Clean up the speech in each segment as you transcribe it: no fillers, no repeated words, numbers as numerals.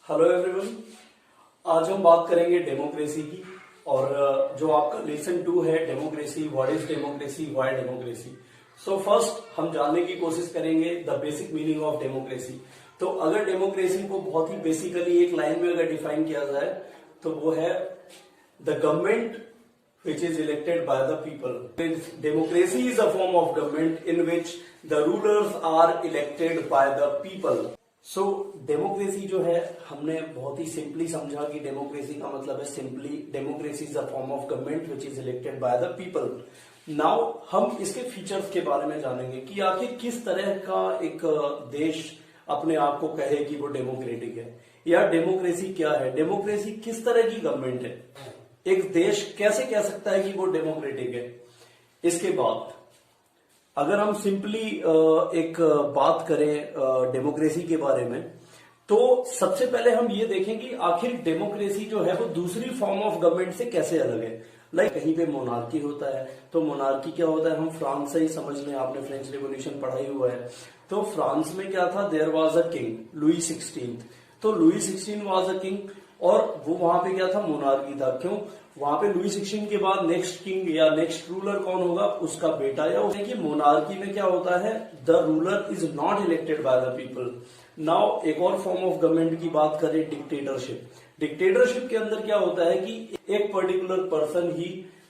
Hello everyone. आज हम बात करेंगे डेमोक्रेसी की। और जो आपका लेसन 2 है democracy, what is democracy, why democracy. So first हम जानने की कोशिश करेंगे the basic meaning of democracy. तो अगर डेमोक्रेसी को बहुत ही बेसिकली एक लाइन में अगर डिफाइन किया जाए तो वो है the government which is elected by the people. Democracy is a form of government in which the rulers are elected by the people. So democracy जो है हमने बहुत ही सिंपली समझा कि डेमोक्रेसी का मतलब है simply democracy is a form of government which is elected by the people. Now हम इसके फीचर्स के बारे में जानेंगे कि आखिर किस तरह का एक देश अपने आप को कहे कि वो डेमोक्रेटिक है, या डेमोक्रेसी क्या है, डेमोक्रेसी किस तरह की गवर्नमेंट है, एक देश कैसे कह सकता है कि वो डेमोक्रेटिक है। इसके बाद अगर हम सिंपली एक बात करें डेमोक्रेसी के बारे में, तो सबसे पहले हम ये देखें कि आखिर डेमोक्रेसी जो है वो दूसरी फॉर्म ऑफ गवर्नमेंट से कैसे अलग है। लाइक कहीं पे मोनार्की होता है, तो मोनार्की क्या होता है हम फ्रांस से ही समझ लें, आपने फ्रेंच रेवोल्यूशन पढ़ाई हुआ है। तो फ्रांस में क्या था, there was a king Louis 16। तो लुई 16 वाज अ किंग और वो वहां पे क्या था, मोनार्की था। क्यों, वहां पे लुई 16 के बाद नेक्स्ट किंग या नेक्स्ट रूलर कौन होगा, उसका बेटा। या कि मोनार्की में क्या होता है, the ruler is not elected by the people. Now एक और फॉर्म ऑफ गवर्नमेंट की बात करें, डिक्टेटरशिप। डिक्टेटरशिप के अंदर क्या होता है कि एक पर्टिकुलर पर्सन ही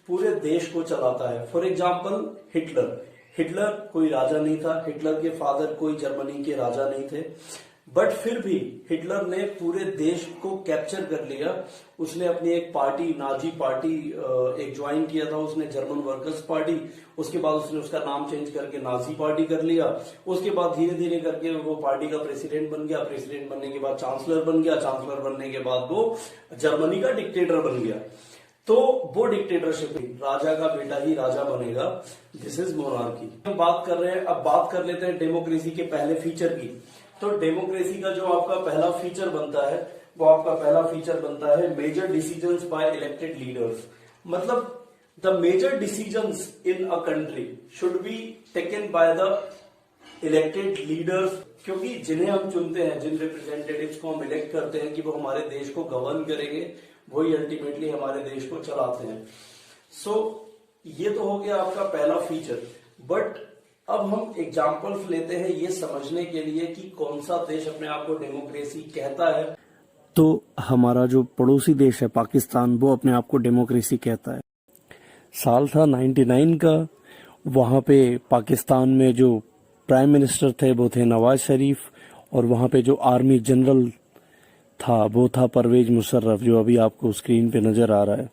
पूरे देश को चलाता है। फॉर एग्जाम्पल हिटलर कोई राजा नहीं था, हिटलर के फादर कोई जर्मनी के राजा नहीं थे, बट फिर भी हिटलर ने पूरे देश को कैप्चर कर लिया। उसने अपनी एक पार्टी, नाजी पार्टी एक ज्वाइन किया था उसने, जर्मन वर्कर्स पार्टी। उसके बाद उसने उसका नाम चेंज करके नाजी पार्टी कर लिया। उसके बाद धीरे धीरे करके वो पार्टी का प्रेसिडेंट बन गया, प्रेसिडेंट बनने के बाद चांसलर बन गया, चांसलर बनने के बाद वो जर्मनी का डिक्टेटर बन गया। तो वो डिक्टेटरशिप, राजा का बेटा ही राजा बनेगा, दिस इज मोनार्की। हम बात कर रहे हैं, अब बात कर लेते हैं डेमोक्रेसी के पहले फीचर की। तो डेमोक्रेसी का जो आपका पहला फीचर बनता है वो आपका पहला फीचर बनता है major decisions by elected leaders. मतलब the major decisions in a country should be taken by the elected leaders, क्योंकि जिन्हें हम चुनते हैं, जिन रिप्रेजेंटेटिव्स को हम इलेक्ट करते हैं कि वो हमारे देश को गवर्न करेंगे, वही अल्टीमेटली हमारे देश को चलाते हैं। सो ये तो हो गया आपका पहला फीचर। बट अब हम एग्जाम्पल्स लेते हैं ये समझने के लिए कि कौन सा देश अपने आप को डेमोक्रेसी कहता है। तो हमारा जो पड़ोसी देश है पाकिस्तान, वो अपने आप को डेमोक्रेसी कहता है। साल था 99 का। वहाँ पे पाकिस्तान में जो प्राइम मिनिस्टर थे वो थे नवाज शरीफ, और वहाँ पे जो आर्मी जनरल था वो था परवेज मुशर्रफ, जो अभी आपको स्क्रीन पे नजर आ रहा है।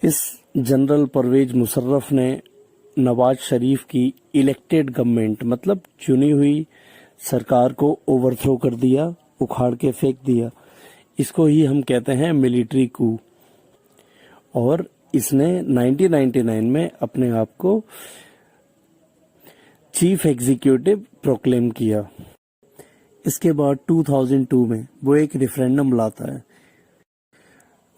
इस जनरल परवेज मुशर्रफ ने नवाज शरीफ की इलेक्टेड गवर्नमेंट, मतलब चुनी हुई सरकार को ओवरथ्रो कर दिया, उखाड़ के फेंक दिया। इसको ही हम कहते हैं मिलिट्री कू। और इसने 1999 में अपने आप को चीफ एग्जीक्यूटिव प्रोक्लेम किया। इसके बाद 2002 में वो एक रेफरेंडम लाता है।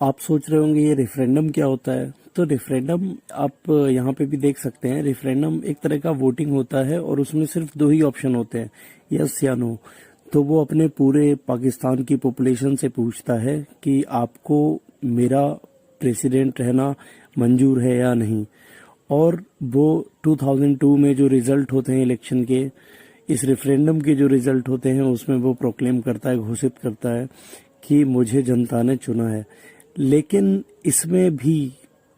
आप सोच रहे होंगे ये रेफरेंडम क्या होता है। तो रेफरेंडम आप यहाँ पे भी देख सकते हैं, रेफरेंडम एक तरह का वोटिंग होता है और उसमें सिर्फ 2 ही ऑप्शन होते हैं, यस या नो। तो वो अपने पूरे पाकिस्तान की पॉपुलेशन से पूछता है कि आपको मेरा प्रेसिडेंट रहना मंजूर है या नहीं। और वो 2002 में जो रिजल्ट होते हैं इलेक्शन के, इस रेफरेंडम के जो रिजल्ट होते हैं उसमें वो प्रोक्लेम करता है, घोषित करता है कि मुझे जनता ने चुना है। लेकिन इसमें भी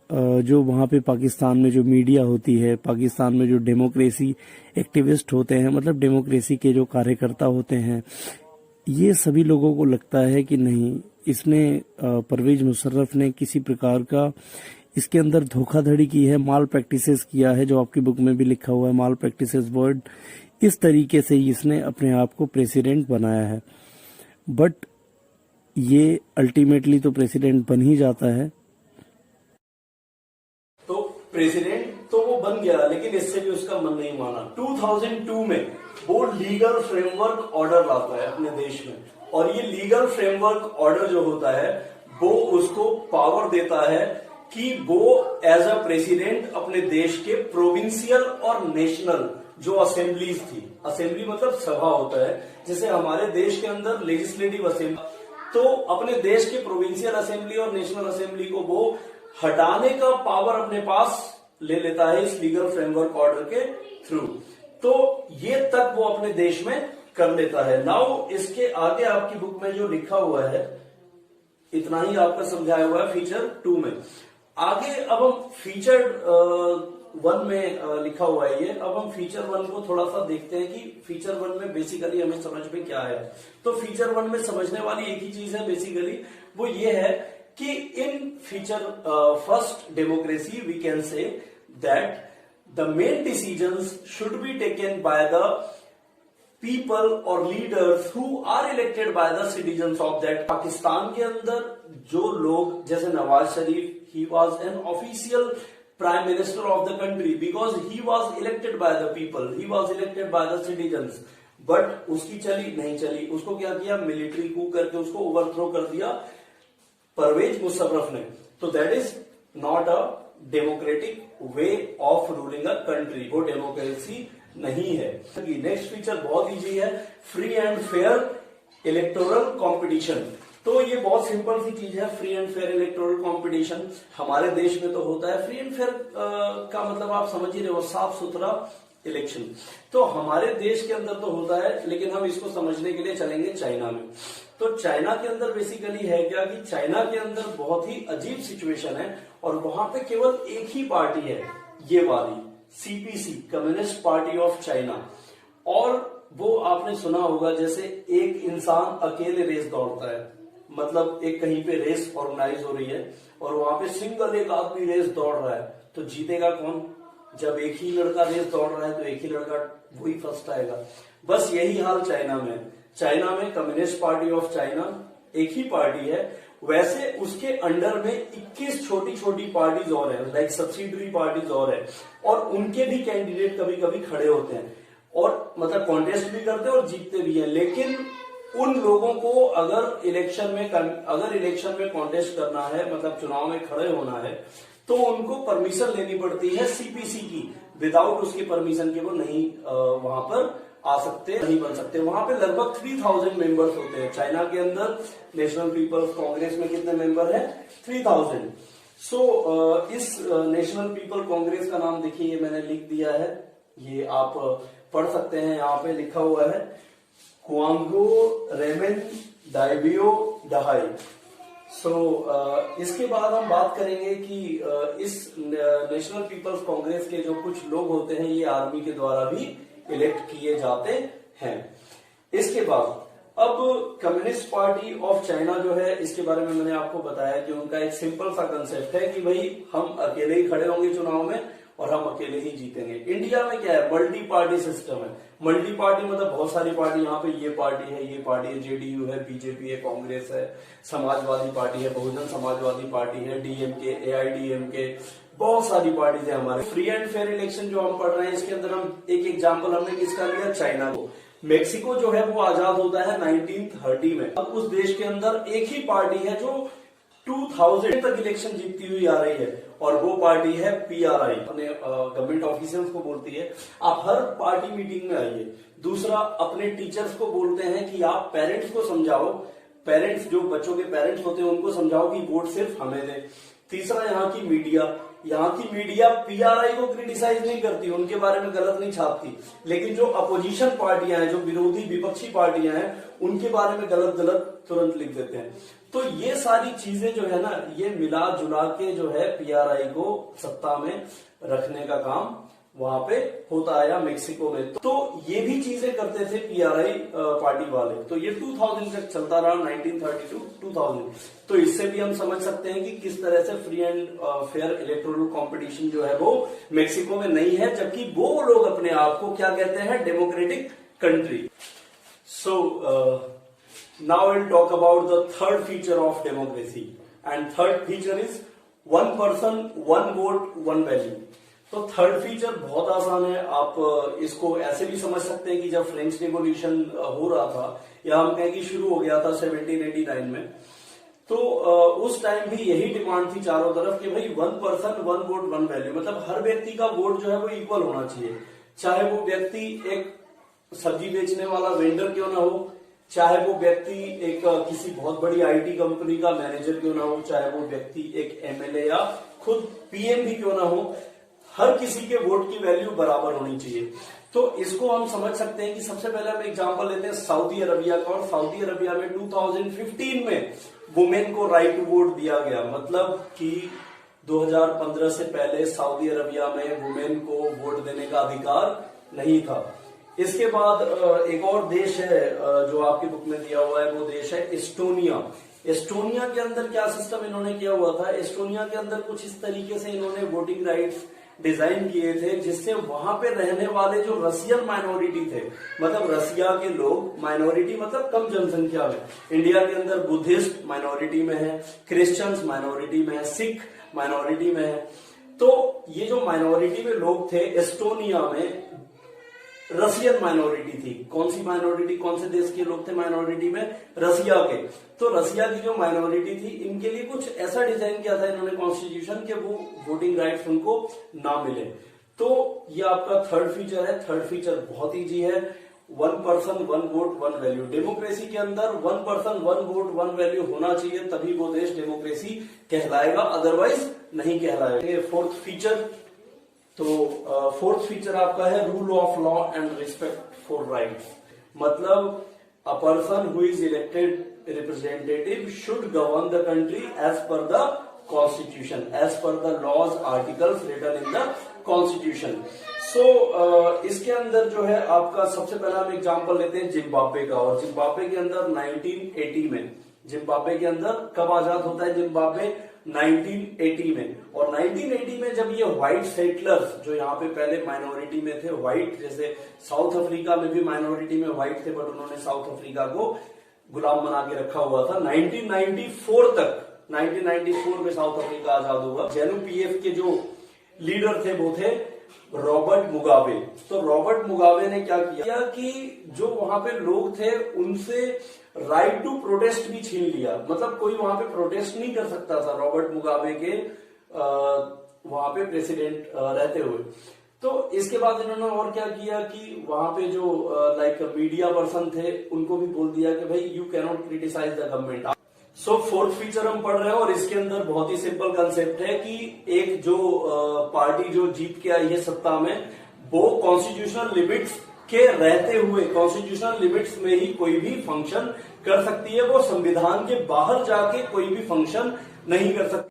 जो वहाँ पे पाकिस्तान में जो मीडिया होती है, पाकिस्तान में जो डेमोक्रेसी एक्टिविस्ट होते हैं, मतलब डेमोक्रेसी के जो कार्यकर्ता होते हैं, ये सभी लोगों को लगता है कि नहीं, इसने परवेज मुशर्रफ ने किसी प्रकार का इसके अंदर धोखाधड़ी की है, माल प्रैक्टिसेस किया है, जो आपकी बुक में भी लिखा हुआ है माल प्रैक्टिसेस वर्ड। इस तरीके से इसने अपने आप को प्रेसिडेंट बनाया है। बट ये अल्टीमेटली तो प्रेसिडेंट बन ही जाता है। तो प्रेसिडेंट तो वो बन गया, लेकिन इससे भी उसका मन नहीं माना। 2002 में वो लीगल फ्रेमवर्क ऑर्डर लाता है अपने देश में, और ये लीगल फ्रेमवर्क ऑर्डर जो होता है वो उसको पावर देता है कि वो एज अ प्रेसिडेंट अपने देश के प्रोविंशियल और नेशनल जो असेंबलीज थी, असेंबली मतलब सभा होता है, जैसे हमारे देश के अंदर लेजिस्लेटिव असेंबली, तो अपने देश के प्रोविंशियल असेंबली और नेशनल असेंबली को वो हटाने का पावर अपने पास ले लेता है इस लीगल फ्रेमवर्क ऑर्डर के थ्रू। तो ये तक वो अपने देश में कर लेता है। नाउ इसके आगे आपकी बुक में जो लिखा हुआ है, इतना ही आपका समझाया हुआ है फीचर 2 में। आगे अब हम फीचर 1 में लिखा हुआ है ये, अब हम फीचर 1 को थोड़ा सा देखते हैं कि फीचर 1 में बेसिकली हमें समझ में क्या है। तो फीचर 1 में समझने वाली एक ही चीज है बेसिकली, वो ये है कि इन feature first democracy we can say that the main decisions should be taken by the people और leaders who are elected by the citizens of that. Pakistan के अंदर जो लोग, जैसे Nawaz Sharif, he was an official prime minister of the country because he was elected by the people, he was elected by the citizens, but उसकी चली नहीं चली, उसको क्या किया, मिलिट्री कू करके उसको ओवरथ्रो कर दिया परवेज मुशर्रफ ने। तो that is not a democratic way of ruling a country, वो डेमोक्रेसी नहीं है। नेक्स्ट फीचर बहुत इजी है, free and fair electoral competition. तो ये बहुत सिंपल सी चीज है, free and fair electoral competition हमारे देश में तो होता है। फ्री एंड फेयर का मतलब आप समझ ही रहे हो, साफ सुथरा इलेक्शन। तो हमारे देश के अंदर तो होता है, लेकिन हम इसको समझने के लिए चलेंगे चाइना में। तो चाइना के अंदर बेसिकली है क्या कि चाइना के अंदर बहुत ही अजीब सिचुएशन है और वहां पे केवल एक ही पार्टी है, ये वाली CPC, communist party of China. और वो आपने सुना होगा जैसे एक इंसान अकेले रेस दौड़ता है, मतलब एक कहीं पे रेस ऑर्गेनाइज हो रही है और वहां पे सिंगल एक आदमी रेस दौड़ रहा है, तो जीतेगा कौन? जब एक ही लड़का रेस दौड़ रहा है तो एक ही लड़का वही फर्स्ट आएगा। बस यही हाल चाइना में। चाइना में कम्युनिस्ट पार्टी ऑफ चाइना एक ही पार्टी है, वैसे उसके अंडर में 21 छोटी छोटी पार्टीज और है, लाइक सब्सिडरी पार्टीज और है, और उनके भी कैंडिडेट कभी कभी खड़े होते हैं और मतलब कॉन्टेस्ट भी करते हैं और जीतते भी हैं। लेकिन उन लोगों को अगर इलेक्शन में कॉन्टेस्ट करना है, मतलब चुनाव में खड़े होना है, तो उनको परमिशन लेनी पड़ती है सीपीसी की। विदाउट उसकी परमिशन के वो नहीं वहां पर आ सकते, नहीं बन सकते। वहां पे लगभग 3000 मेंबर्स होते हैं चाइना के अंदर। नेशनल पीपल्स कांग्रेस में कितने मेंबर हैं? 3000। सो इस नेशनल पीपल कांग्रेस का नाम देखिए, ये मैंने लिख दिया है, ये आप पढ़ सकते हैं, यहाँ पे लिखा हुआ है क्वांगो रेमेन डाइबियो डहाई। इसके बाद हम बात करेंगे कि इस नेशनल पीपल्स कांग्रेस के जो कुछ लोग होते हैं ये आर्मी के द्वारा भी इलेक्ट किए जाते हैं। इसके बाद अब कम्युनिस्ट पार्टी ऑफ चाइना जो है, इसके बारे में मैंने आपको बताया कि उनका एक सिंपल सा कंसेप्ट है कि भाई हम अकेले ही खड़े होंगे चुनाव में और हम अकेले ही जीतेंगे। इंडिया में क्या है, मल्टी पार्टी सिस्टम है। मल्टी पार्टी मतलब बहुत सारी पार्टी, यहाँ पे ये पार्टी है, जेडीयू है, बीजेपी है, कांग्रेस है, समाजवादी पार्टी है, बहुजन समाजवादी पार्टी है, डीएमके, एआईडीएमके, बहुत सारी पार्टीज है हमारे। फ्री एंड फेयर इलेक्शन जो हम पढ़ रहे हैं, इसके अंदर हम एक एग्जाम्पल हमने किसका लिया? चाइना को। मेक्सिको जो है वो आजाद होता है 1930 में। अब उस देश के अंदर एक ही पार्टी है जो 2000 तक इलेक्शन जीतती हुई आ रही है, और वो पार्टी है पीआरआई। अपने गवर्नमेंट ऑफिसर्स को बोलती है आप हर पार्टी मीटिंग में आइए। दूसरा, अपने टीचर्स को बोलते हैं कि आप पेरेंट्स को समझाओ, पेरेंट्स जो बच्चों के पेरेंट्स होते हैं उनको समझाओ कि वोट सिर्फ हमें दे। तीसरा, यहाँ की मीडिया पीआरआई को क्रिटिसाइज नहीं करती, उनके बारे में गलत नहीं छापती, लेकिन जो अपोजिशन पार्टियां हैं, जो विरोधी विपक्षी पार्टियां हैं, उनके बारे में गलत तुरंत लिख देते हैं। तो ये सारी चीजें जो है ना, ये मिला जुला के जो है पीआरआई को सत्ता में रखने का काम वहां पे होता आया मेक्सिको में। तो ये भी चीजें करते थे पीआरआई पार्टी वाले। तो ये 2000 तक चलता रहा, 1932 2000। तो इससे भी हम समझ सकते हैं कि किस तरह से free and fair electoral competition जो है वो मेक्सिको में नहीं है, जबकि वो लोग अपने आप को क्या कहते हैं? Democratic country. So now will talk about the third feature of democracy, and third feature is 1 person 1 vote 1 value. तो थर्ड फीचर बहुत आसान है, आप इसको ऐसे भी समझ सकते हैं कि जब फ्रेंच रिवॉल्यूशन हो रहा था, या हम कहें कि शुरू हो गया था 1789 में, तो उस टाइम भी यही डिमांड थी चारों तरफ कि भाई 1 पर्सन 1 वोट 1 वैल्यू, मतलब हर व्यक्ति का वोट जो है वो इक्वल होना चाहिए। चाहे वो व्यक्ति एक सब्जी बेचने वाला वेंडर क्यों ना हो, चाहे वो व्यक्ति एक किसी बहुत बड़ी आईटी कंपनी का मैनेजर क्यों ना हो, चाहे वो व्यक्ति एक एमएलए या खुद पीएम भी क्यों ना हो, हर किसी के वोट की वैल्यू बराबर होनी चाहिए। तो इसको हम समझ सकते हैं कि सबसे पहले हम एग्जांपल लेते हैं सऊदी अरबिया का, और सऊदी अरबिया में 2015 में वुमेन को राइट टू वोट दिया गया। मतलब कि 2015 से पहले सऊदी अरबिया में वुमेन को वोट देने का अधिकार नहीं था। इसके बाद एक और देश है जो आपकी बुक में दिया हुआ है, वो देश है एस्टोनिया। एस्टोनिया के अंदर क्या सिस्टम इन्होंने किया हुआ था, एस्टोनिया के अंदर कुछ इस तरीके से इन्होंने वोटिंग राइट्स डिजाइन किए थे जिससे वहां पे रहने वाले जो रसियन माइनॉरिटी थे, मतलब रसिया के लोग, माइनॉरिटी मतलब कम जनसंख्या में, इंडिया के अंदर बुद्धिस्ट माइनॉरिटी में है, क्रिश्चियंस माइनॉरिटी में है, सिख माइनॉरिटी में है। तो ये जो माइनॉरिटी में लोग थे एस्टोनिया में, रसियन माइनॉरिटी थी। कौन सी माइनॉरिटी, कौन से देश के लोग थे माइनॉरिटी में? रसिया के। तो रसिया की जो माइनॉरिटी थी, इनके लिए कुछ ऐसा डिजाइन किया था इन्होंने कॉन्स्टिट्यूशन के वो वोटिंग राइट्स उनको ना मिले। तो ये आपका थर्ड फीचर है। थर्ड फीचर बहुत इजी है, 1 पर्सन 1 वोट 1 वैल्यू। डेमोक्रेसी के अंदर 1 पर्सन 1 वोट 1 वैल्यू होना चाहिए, तभी वो देश डेमोक्रेसी कहलाएगा, अदरवाइज नहीं कहलाएगा। फोर्थ फीचर, तो फोर्थ फीचर आपका है rule of law and respect for rights. मतलब a person who is elected representative should govern the country as per the constitution, as per the laws articles written in the constitution. So इसके अंदर जो है आपका सबसे पहला हम example लेते हैं जिम्बाब्वे का। और जिम्बाब्वे के अंदर 1980 में, जिम्बाब्वे के अंदर कब आजाद होता है जिम्बाब्वे? 1980 में। और 1980 में जब ये व्हाइट सेटलर्स जो यहाँ पे पहले माइनॉरिटी में थे, व्हाइट, जैसे साउथ अफ्रीका में भी माइनॉरिटी में व्हाइट थे, बट उन्होंने साउथ अफ्रीका को गुलाम बना के रखा हुआ था 1994 तक। 1994 में साउथ अफ्रीका आजाद हुआ। जेनू पीएफ के जो लीडर थे वो थे रॉबर्ट मुगाबे। तो रॉबर्ट मुगाबे ने क्या किया कि जो वहां पे लोग थे उनसे राइट टू प्रोटेस्ट भी छीन लिया। मतलब कोई वहां पे प्रोटेस्ट नहीं कर सकता था रॉबर्ट मुगाबे के वहां पे प्रेसिडेंट रहते हुए। तो इसके बाद इन्होंने और क्या किया कि वहां पे जो लाइक मीडिया पर्सन थे उनको भी बोल दिया कि भाई you can not criticize the government. So fourth feature हम पढ़ रहे हैं और इसके अंदर बहुत ही सिंपल कंसेप्ट है कि एक जो पार्टी जो जीत के आई है सत्ता में, वो कॉन्स्टिट्यूशनल लिमिट्स के रहते हुए, कॉन्स्टिट्यूशनल लिमिट्स में ही कोई भी फंक्शन कर सकती है। वो संविधान के बाहर जाके कोई भी फंक्शन नहीं कर सकती।